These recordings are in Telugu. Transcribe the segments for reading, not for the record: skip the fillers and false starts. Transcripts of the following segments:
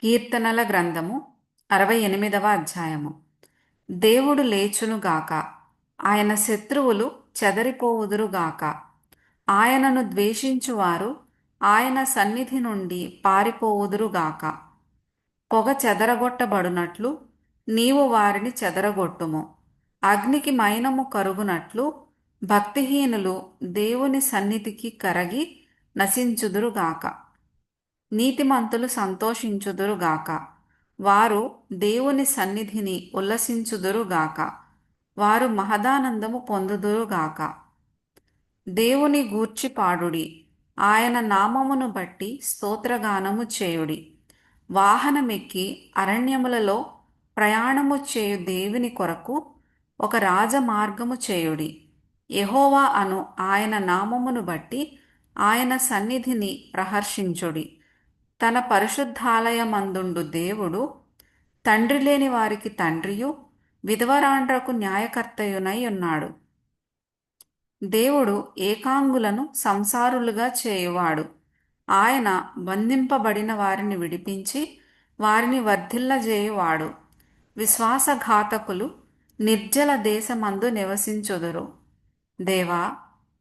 కీర్తనల గ్రంథము 68వ అధ్యాయము. దేవుడు లేచునుగాక, ఆయన శత్రువులు చెదరిపోవుదురుగాక. ఆయనను ద్వేషించువారు ఆయన సన్నిధి నుండి పారిపోవుదురుగాక. పొగ చెదరగొట్టబడునట్లు నీవు వారిని చెదరగొట్టుము. అగ్నికి మైనము కరుగునట్లు భక్తిహీనులు దేవుని సన్నిధికి కరగి నశించుదురుగాక. నీతిమంతులు సంతోషించుదురుగాక, వారు దేవుని సన్నిధిని ఉల్లసించుదురుగాక, వారు మహదానందము పొందుదురుగాక. దేవుని గూర్చి పాడుడి, ఆయన నామమును బట్టి స్తోత్రగానము చేయుడి. వాహనమెక్కి అరణ్యములలో ప్రయాణము చేయు దేవుని కొరకు ఒక రాజమార్గము చేయుడి. యెహోవా అను ఆయన నామమును బట్టి ఆయన సన్నిధిని ప్రహర్షించుడి. తన పరిశుద్ధాలయమందుండు దేవుడు తండ్రి లేని వారికి తండ్రియు విధవరాండ్రకు న్యాయకర్తయునై ఉన్నాడు. దేవుడు ఏకాంగులను సంసారులుగా చేయువాడు. ఆయన బంధింపబడిన వారిని విడిపించి వారిని వర్ధిల్లజేయువాడు. విశ్వాసఘాతకులు నిర్జల దేశమందు నివసించుదురు. దేవా,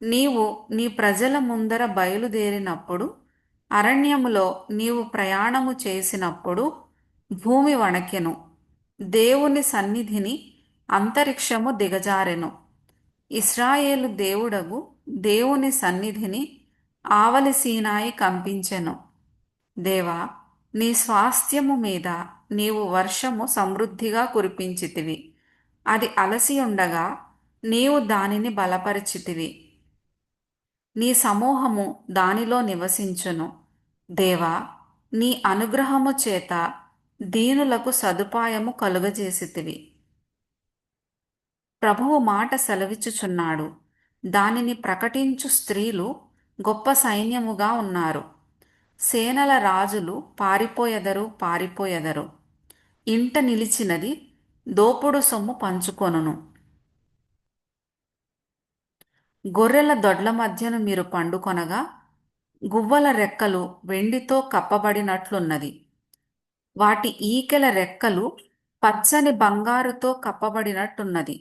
నీవు నీ ప్రజల ముందర బయలుదేరినప్పుడు, అరణ్యములో నీవు ప్రయాణము చేసినప్పుడు భూమి వణకెను. దేవుని సన్నిధిని అంతరిక్షము దిగజారెను. ఇశ్రాయేలు దేవుడగు దేవుని సన్నిధిని ఆవలి సీనాయి కంపించెను. దేవా, నీ స్వాస్థ్యము మీద నీవు వర్షము సమృద్ధిగా కురిపించితివి. అది అలసి ఉండగా నీవు దానిని బలపరిచితివి. నీ సమూహము దానిలో నివసించును. దేవా, నీ అనుగ్రహము చేత దీనులకు సదుపాయము కలుగజేసితివి. ప్రభువు మాట సెలవిచ్చుచున్నాడు, దానిని ప్రకటించు స్త్రీలు గొప్ప సైన్యముగా ఉన్నారు. సేనల రాజులు పారిపోయెదరు. ఇంట నిలిచినది దోపుడు సొమ్ము పంచుకొనును. గొర్రెల దొడ్ల మధ్యను మీరు పండుకొనగా గువ్వల రెక్కలు వెండితో కప్పబడినట్లున్నది. వాటి ఈకెల రెక్కలు పచ్చని బంగారుతో కప్పబడినట్టున్నది.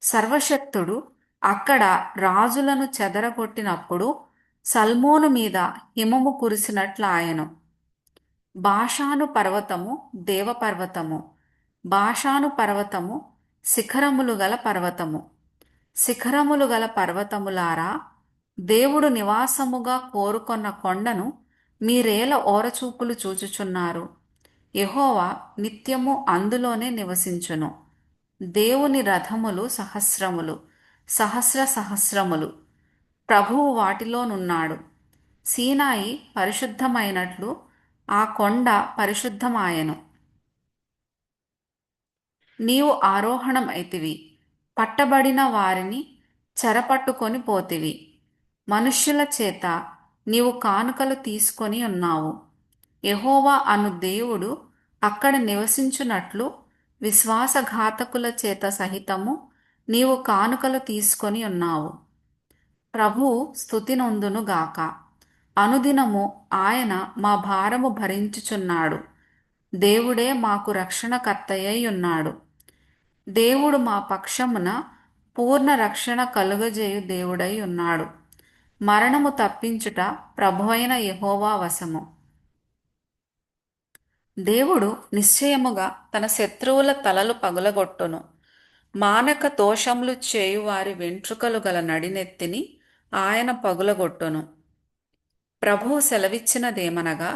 సర్వశక్తుడు అక్కడ రాజులను చెదరగొట్టినప్పుడు సల్మోను మీద హిమము కురిసినట్లాయెను. బాషాను పర్వతము దేవపర్వతము, బాషాను పర్వతము శిఖరములు గల పర్వతము. శిఖరములు గల పర్వతములారా, దేవుడు నివాసముగా కోరుకొన్న కొండను మీరేల ఓరచూపులు చూచుచున్నారు. యెహోవా నిత్యము అందులోనే నివసించును. దేవుని రథములు సహస్రములు, సహస్రములు. ప్రభువు వాటిలోనున్నాడు. సీనాయి పరిశుద్ధమైనట్లు ఆ కొండ పరిశుద్ధమాయెను. నీవు ఆరోహణం అయితివి, పట్టబడిన వారిని చెరపట్టుకొని పోతివి. మనుష్యుల చేత నీవు కానుకలు తీసుకొని ఉన్నావు. యెహోవా అను దేవుడు అక్కడ నివసించునట్లు విశ్వాసఘాతకుల చేత సహితము నీవు కానుకలు తీసుకొని ఉన్నావు. ప్రభువు స్తుతి నొందునుగాక. అనుదినము ఆయన మా భారము భరించుచున్నాడు. దేవుడే మాకు రక్షణకర్తయై ఉన్నాడు. దేవుడు మా పక్షమున పూర్ణ రక్షణ కలుగజేయు దేవుడై ఉన్నాడు. మరణము తప్పించుట ప్రభువైన యెహోవా వశము. దేవుడు నిశ్చయముగా తన శత్రువుల తలలు పగులగొట్టును. మానక దోషములు చేయువారి వెంట్రుకలు గల నడినెత్తిని ఆయన పగులగొట్టును. ప్రభువు సెలవిచ్చినదేమనగా,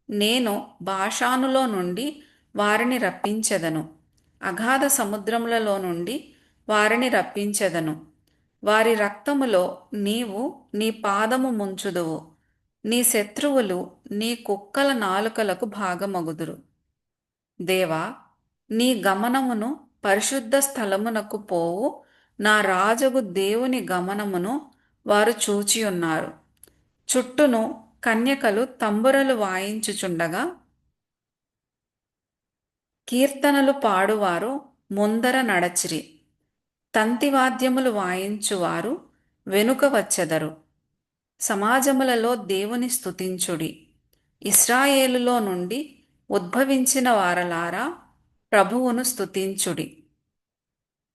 నేను బాషానులో నుండి వారిని రప్పించెదను, అగాధ సముద్రములలో నుండి వారిని రప్పించెదను. వారి రక్తములో నీవు నీ పాదము ముంచుదువు. నీ శత్రువులు నీ కుక్కల నాలుకలకు భాగమగుదురు. దేవా, నీ గమనమును పరిశుద్ధ స్థలమునకు పోవు నా రాజగు దేవుని గమనమును వారు చూచియున్నారు. చుట్టూను కన్యకలు తంబురలు వాయించుచుండగా కీర్తనలు పాడువారు ముందర నడచిరి. తంతివాద్యములు వాయించువారు వెనుక వచ్చెదరు. సమాజములలో దేవుని స్తుతించుడి. ఇశ్రాయేలులో నుండి ఉద్భవించిన వారలారా, ప్రభువును స్తుతించుడి.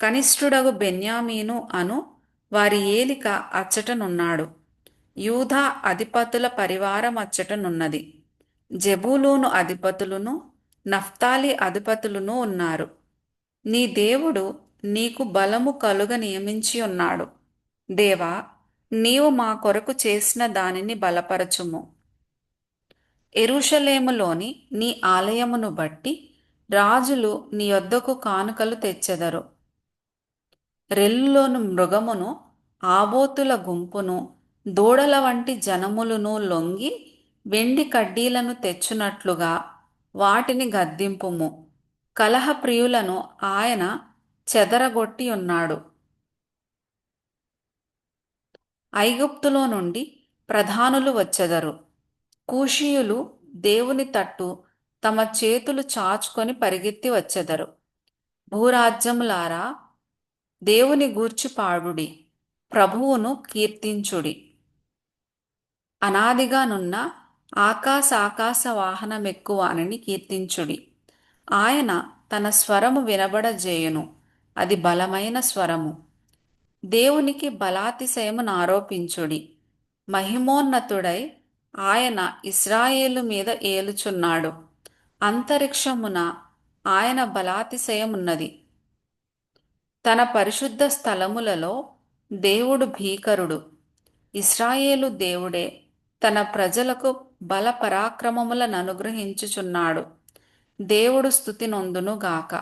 కనిష్ఠుడగు బెన్యామీను అను వారి ఏలిక అచ్చటనున్నాడు. యూదా అధిపతుల పరివారం అచ్చటనున్నది. జెబూలూను అధిపతులును నఫ్తాలి అధిపతులును ఉన్నారు. నీ దేవుడు నీకు బలము కలుగ నియమించి ఉన్నాడు. దేవా, నీవు మా కొరకు చేసిన దానిని బలపరచుము. యెరూషలేములోని నీ ఆలయమును బట్టి రాజులు నీ యొద్దకు కానుకలు తెచ్చెదరు. రెల్లులోను మృగమును, ఆబోతుల గుంపును, దూడల వంటి జనములును లొంగి వెండి కడ్డీలను తెచ్చునట్లుగా వాటిని గద్దింపుము. కలహప్రియులను ఆయన చెదరగొట్టి ఉన్నాడు. ఐగుప్తులో నుండి ప్రధానులు వచ్చెదరు. కూషీయులు దేవుని తట్టు తమ చేతులు చాచుకొని పరిగెత్తి వచ్చెదరు. భూరాజ్యములారా, దేవుని గూర్చి పాడుడి, ప్రభువును కీర్తించుడి. అనాదిగానున్న ఆకాశాకాశ వాహనమెక్కువానిని కీర్తించుడి. ఆయన తన స్వరము వినబడజేయును, అది బలమైన స్వరము. దేవునికి బలాతిశయమును ఆరోపించుడి. మహిమోన్నతుడై ఆయన ఇశ్రాయేలు మీద ఏలుచున్నాడు. అంతరిక్షమున ఆయన బలాతిశయమున్నది. తన పరిశుద్ధ స్థలములలో దేవుడు భీకరుడు. ఇశ్రాయేలు దేవుడే తన ప్రజలకు బల పరాక్రమములను అనుగ్రహించుచున్నాడు. దేవుడు స్తుతి నొందునుగాక.